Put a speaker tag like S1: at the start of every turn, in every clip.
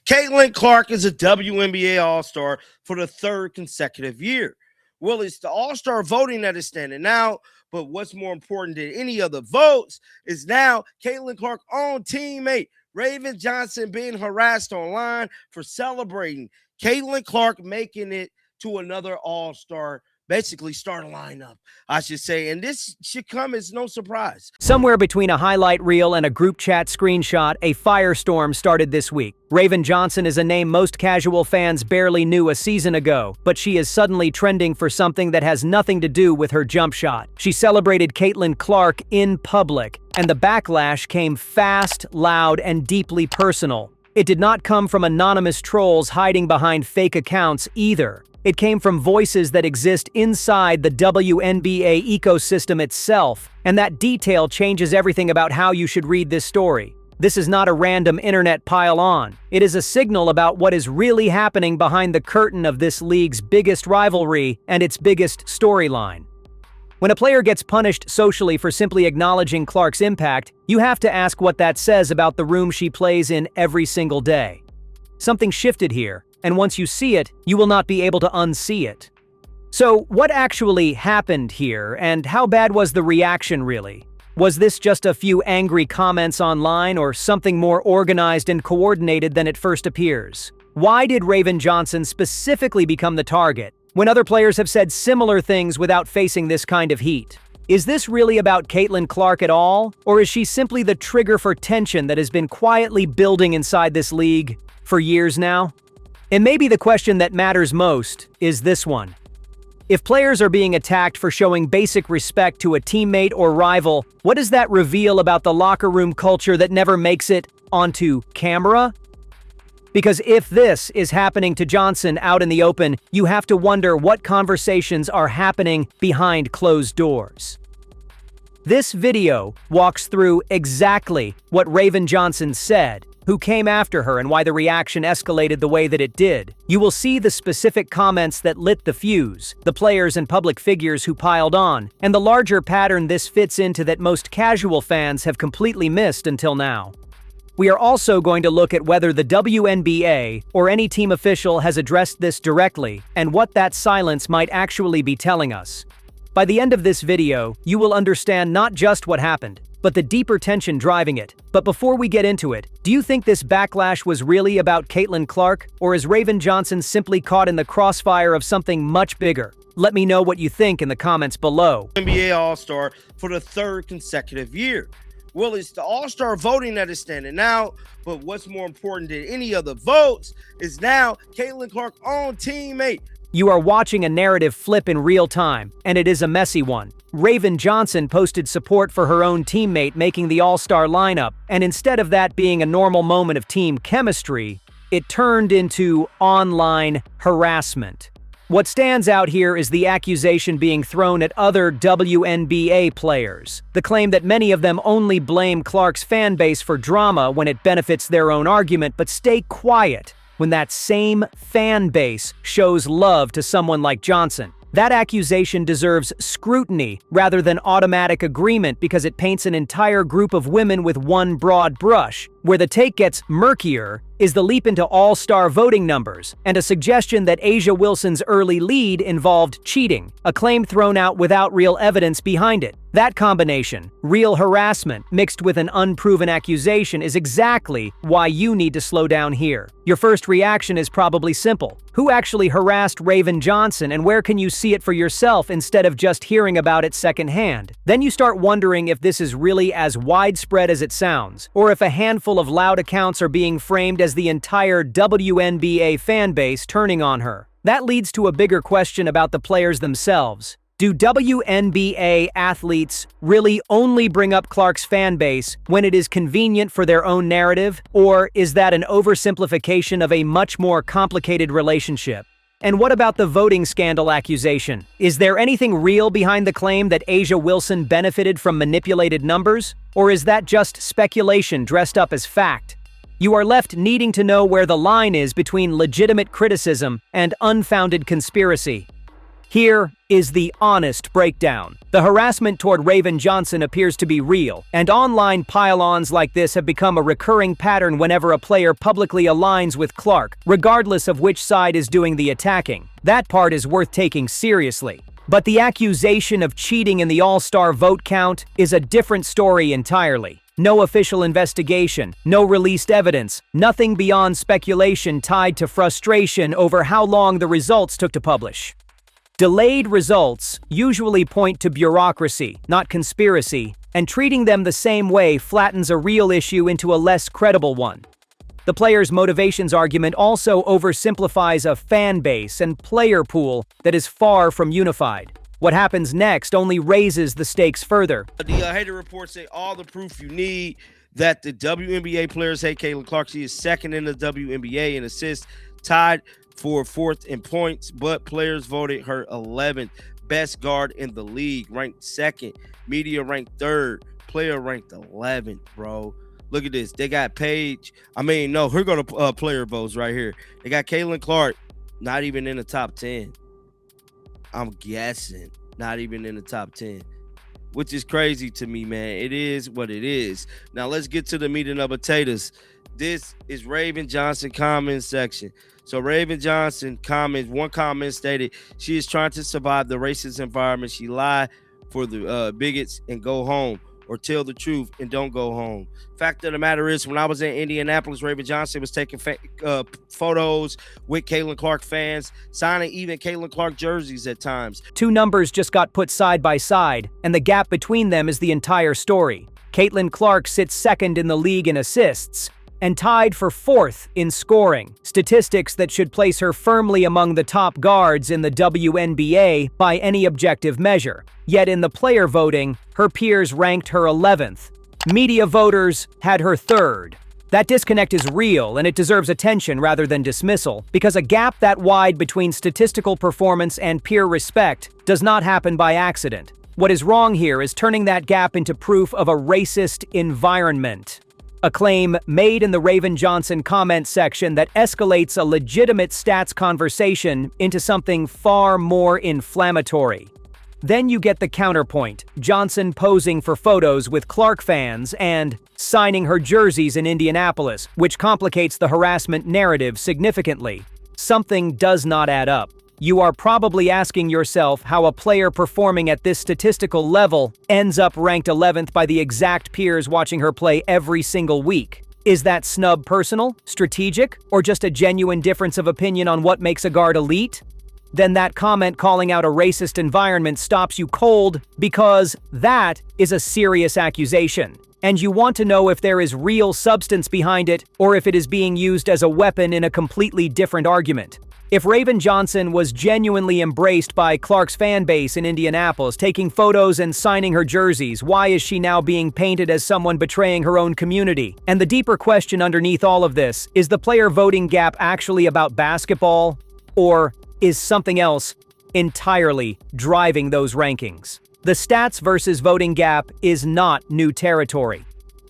S1: Caitlin Clark is a WNBA All-Star for the third consecutive year. Well, it's the All-Star voting that is standing now, but what's more important than any of the votes is now Caitlin Clark's own teammate, Raven Johnson, being harassed online for celebrating Caitlin Clark making it to another All-Star, basically start a lineup, I should say. And this should come as no surprise.
S2: Somewhere between a highlight reel and a group chat screenshot, a firestorm started this week. Raven Johnson is a name most casual fans barely knew a season ago, but she is suddenly trending for something that has nothing to do with her jump shot. She celebrated Caitlin Clark in public, and the backlash came fast, loud, and deeply personal. It did not come from anonymous trolls hiding behind fake accounts either. It came from voices that exist inside the WNBA ecosystem itself, and that detail changes everything about how you should read this story. This is not a random internet pile-on. It is a signal about what is really happening behind the curtain of this league's biggest rivalry and its biggest storyline. When a player gets punished socially for simply acknowledging Clark's impact, you have to ask what that says about the room she plays in every single day. Something shifted here, and once you see it, you will not be able to unsee it. So, what actually happened here, and how bad was the reaction really? Was this just a few angry comments online, or something more organized and coordinated than it first appears? Why did Raven Johnson specifically become the target, when other players have said similar things without facing this kind of heat? Is this really about Caitlin Clark at all, or is she simply the trigger for tension that has been quietly building inside this league for years now? And maybe the question that matters most is this one. If players are being attacked for showing basic respect to a teammate or rival, what does that reveal about the locker room culture that never makes it onto camera? Because if this is happening to Johnson out in the open, you have to wonder what conversations are happening behind closed doors. This video walks through exactly what Raven Johnson said, who came after her, and why the reaction escalated the way that it did. You will see the specific comments that lit the fuse, the players and public figures who piled on, and the larger pattern this fits into that most casual fans have completely missed until now. We are also going to look at whether the WNBA or any team official has addressed this directly, and what that silence might actually be telling us. By the end of this video, you will understand not just what happened, but the deeper tension driving it. But before we get into it, do you think this backlash was really about Caitlin Clark, or is Raven Johnson simply caught in the crossfire of something much bigger? Let me know what you think in the comments below.
S1: NBA All-Star for the third consecutive year. Well, it's the All-Star voting that is standing now, but what's more important than any of the votes is now Caitlin Clark's own teammate.
S2: You are watching a narrative flip in real time, and it is a messy one. Raven Johnson posted support for her own teammate making the All-Star lineup, and instead of that being a normal moment of team chemistry, it turned into online harassment. What stands out here is the accusation being thrown at other WNBA players. The claim that many of them only blame Clark's fan base for drama when it benefits their own argument, but stay quiet when that same fan base shows love to someone like Johnson. That accusation deserves scrutiny rather than automatic agreement, because it paints an entire group of women with one broad brush. Where the take gets murkier is the leap into all-star voting numbers, and a suggestion that A'ja Wilson's early lead involved cheating, a claim thrown out without real evidence behind it. That combination, real harassment mixed with an unproven accusation, is exactly why you need to slow down here. Your first reaction is probably simple. Who actually harassed Raven Johnson, and where can you see it for yourself instead of just hearing about it secondhand? Then you start wondering if this is really as widespread as it sounds, or if a handful of loud accounts are being framed as the entire WNBA fan base turning on her. That leads to a bigger question about the players themselves. Do WNBA athletes really only bring up Clark's fan base when it is convenient for their own narrative, or is that an oversimplification of a much more complicated relationship? And what about the voting scandal accusation? Is there anything real behind the claim that A'ja Wilson benefited from manipulated numbers? Or is that just speculation dressed up as fact? You are left needing to know where the line is between legitimate criticism and unfounded conspiracy. Here is the honest breakdown. The harassment toward Raven Johnson appears to be real, and online pile-ons like this have become a recurring pattern whenever a player publicly aligns with Clark, regardless of which side is doing the attacking. That part is worth taking seriously. But the accusation of cheating in the All-Star vote count is a different story entirely. No official investigation, no released evidence, nothing beyond speculation tied to frustration over how long the results took to publish. Delayed results usually point to bureaucracy, not conspiracy, and treating them the same way flattens a real issue into a less credible one. The players' motivations argument also oversimplifies a fan base and player pool that is far from unified. What happens next only raises the stakes further.
S1: The hater reports say all the proof you need that the WNBA players hate Caitlin Clark. She is second in the WNBA in assists, tied for fourth in points, but players voted her 11th best guard in the league, ranked second, media ranked third, player ranked 11th, bro. Look at this. They got Paige. Here go to player votes right here. They got Caitlin Clark, not even in the top 10. I'm guessing not even in the top 10, which is crazy to me, man. It is what it is. Now let's get to the meat and potatoes. This is Raven Johnson comment section. So Raven Johnson comments, one comment stated, she is trying to survive the racist environment. She lied for the bigots and go home, or tell the truth and don't go home. Fact of the matter is, when I was in Indianapolis, Raven Johnson was taking photos with Caitlin Clark fans, signing even Caitlin Clark jerseys at times.
S2: Two numbers just got put side by side, and the gap between them is the entire story. Caitlin Clark sits second in the league in assists, and tied for fourth in scoring, statistics that should place her firmly among the top guards in the WNBA by any objective measure. Yet in the player voting, her peers ranked her 11th. Media voters had her third. That disconnect is real, and it deserves attention rather than dismissal, because a gap that wide between statistical performance and peer respect does not happen by accident. What is wrong here is turning that gap into proof of a racist environment. A claim made in the Raven Johnson comment section that escalates a legitimate stats conversation into something far more inflammatory. Then you get the counterpoint, Johnson posing for photos with Clark fans and signing her jerseys in Indianapolis, which complicates the harassment narrative significantly. Something does not add up. You are probably asking yourself how a player performing at this statistical level ends up ranked 11th by the exact peers watching her play every single week. Is that snub personal, strategic, or just a genuine difference of opinion on what makes a guard elite? Then that comment calling out a racist environment stops you cold, because that is a serious accusation. And you want to know if there is real substance behind it, or if it is being used as a weapon in a completely different argument. If Raven Johnson was genuinely embraced by Clark's fan base in Indianapolis, taking photos and signing her jerseys, why is she now being painted as someone betraying her own community? And the deeper question underneath all of this, is the player voting gap actually about basketball, or is something else entirely driving those rankings? The stats versus voting gap is not new territory.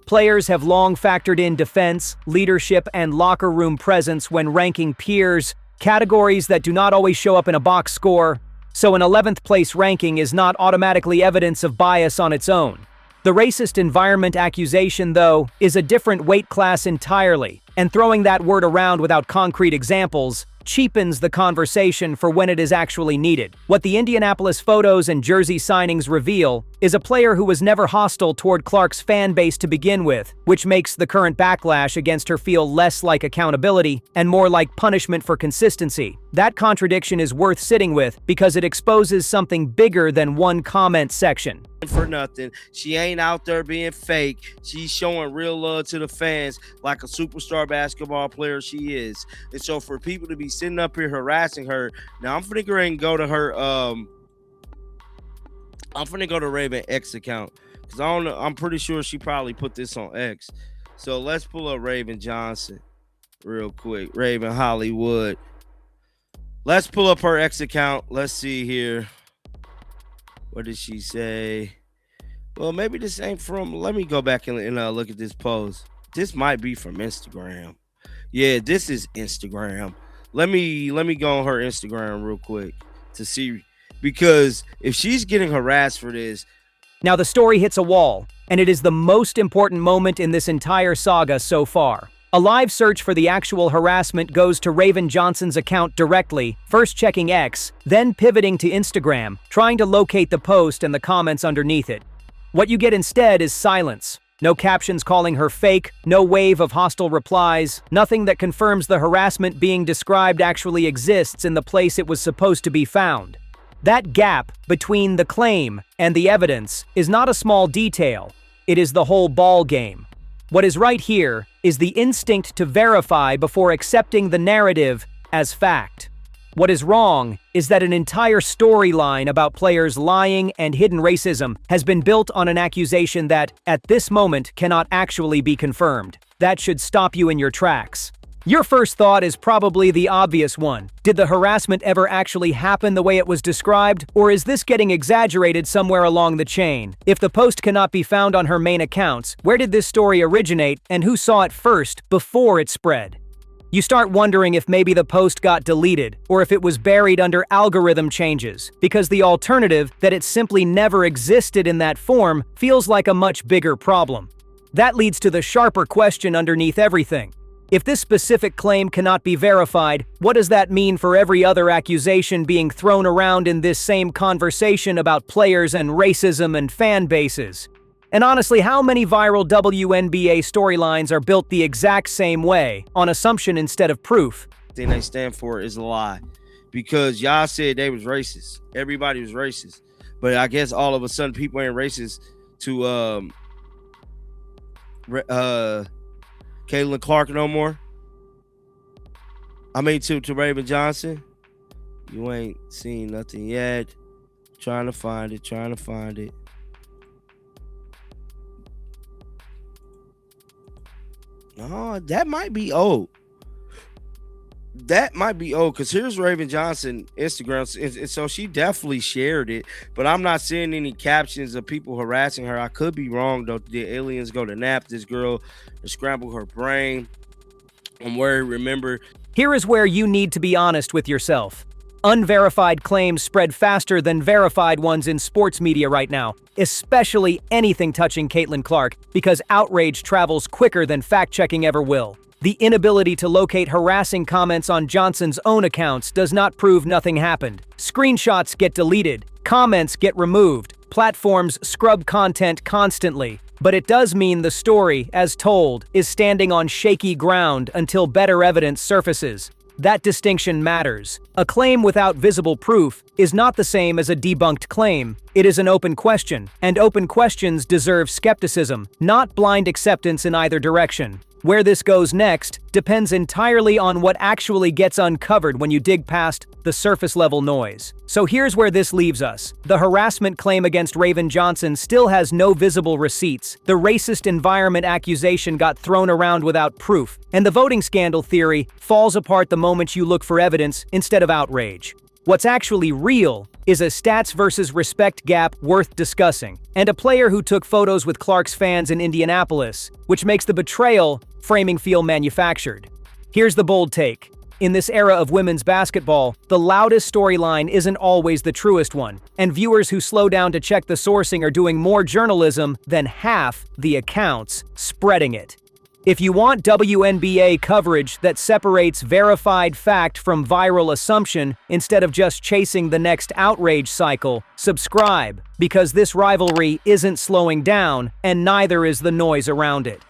S2: Players have long factored in defense, leadership, and locker room presence when ranking peers, categories that do not always show up in a box score, so an 11th place ranking is not automatically evidence of bias on its own. The racist environment accusation, though, is a different weight class entirely, and throwing that word around without concrete examples cheapens the conversation for when it is actually needed. What the Indianapolis photos and jersey signings reveal is a player who was never hostile toward Clark's fan base to begin with, which makes the current backlash against her feel less like accountability and more like punishment for consistency. That contradiction is worth sitting with because it exposes something bigger than one comment section.
S1: For nothing. She ain't out there being fake. She's showing real love to the fans like a superstar basketball player she is. And so for people to be sitting up here harassing her, now I'm finna go ahead and go to her I'm finna go to Raven X account, because I don't know, I'm pretty sure she probably put this on X. So let's pull up Raven Johnson real quick. Raven Hollywood. Let's pull up her X account. Let's see here. What did she say? Well, maybe this ain't from. Let me go back and look at this post. This might be from Instagram. Yeah, this is Instagram. Let me go on her Instagram real quick to see because if she's getting harassed for this,
S2: Now the story hits a wall, and it is the most important moment in this entire saga so far. A live search for the actual harassment goes to Raven Johnson's account directly, first checking X, then pivoting to Instagram, trying to locate the post and the comments underneath it. What you get instead is silence. No captions calling her fake, no wave of hostile replies, nothing that confirms the harassment being described actually exists in the place it was supposed to be found. That gap between the claim and the evidence is not a small detail. It is the whole ball game. What is right here is the instinct to verify before accepting the narrative as fact. What is wrong is that an entire storyline about players lying and hidden racism has been built on an accusation that, at this moment, cannot actually be confirmed. That should stop you in your tracks. Your first thought is probably the obvious one. Did the harassment ever actually happen the way it was described, or is this getting exaggerated somewhere along the chain? If the post cannot be found on her main accounts, where did this story originate and who saw it first before it spread? You start wondering if maybe the post got deleted, or if it was buried under algorithm changes, because the alternative, that it simply never existed in that form, feels like a much bigger problem. That leads to the sharper question underneath everything. If this specific claim cannot be verified, what does that mean for every other accusation being thrown around in this same conversation about players and racism and fan bases? And honestly, how many viral WNBA storylines are built the exact same way, on assumption instead of proof?
S1: the thing they stand for is a lie, because y'all said they was racist. Everybody was racist, but I guess all of a sudden people ain't racist to Caitlin Clark no more. I mean to Raven Johnson. You ain't seen nothing yet. Trying to find it. No, that might be old. Because here's Raven Johnson Instagram, and so she definitely shared it, but I'm not seeing any captions of people harassing her. I could be wrong though. The aliens go to nap this girl and scramble her brain. I'm worried. Remember,
S2: here is where you need to be honest with yourself. Unverified claims spread faster than verified ones in sports media right now, especially anything touching Caitlin Clark, because outrage travels quicker than fact-checking ever will. The inability to locate harassing comments on Johnson's own accounts does not prove nothing happened. Screenshots get deleted, comments get removed, platforms scrub content constantly. But it does mean the story, as told, is standing on shaky ground until better evidence surfaces. That distinction matters. A claim without visible proof is not the same as a debunked claim. It is an open question, and open questions deserve skepticism, not blind acceptance in either direction. Where this goes next depends entirely on what actually gets uncovered when you dig past the surface-level noise. So here's where this leaves us. The harassment claim against Raven Johnson still has no visible receipts. The racist environment accusation got thrown around without proof. And the voting scandal theory falls apart the moment you look for evidence instead of outrage. What's actually real is a stats versus respect gap worth discussing, and a player who took photos with Clark's fans in Indianapolis, which makes the betrayal framing feel manufactured. Here's the bold take. In this era of women's basketball, the loudest storyline isn't always the truest one, and viewers who slow down to check the sourcing are doing more journalism than half the accounts spreading it. If you want WNBA coverage that separates verified fact from viral assumption instead of just chasing the next outrage cycle, subscribe, because this rivalry isn't slowing down, and neither is the noise around it.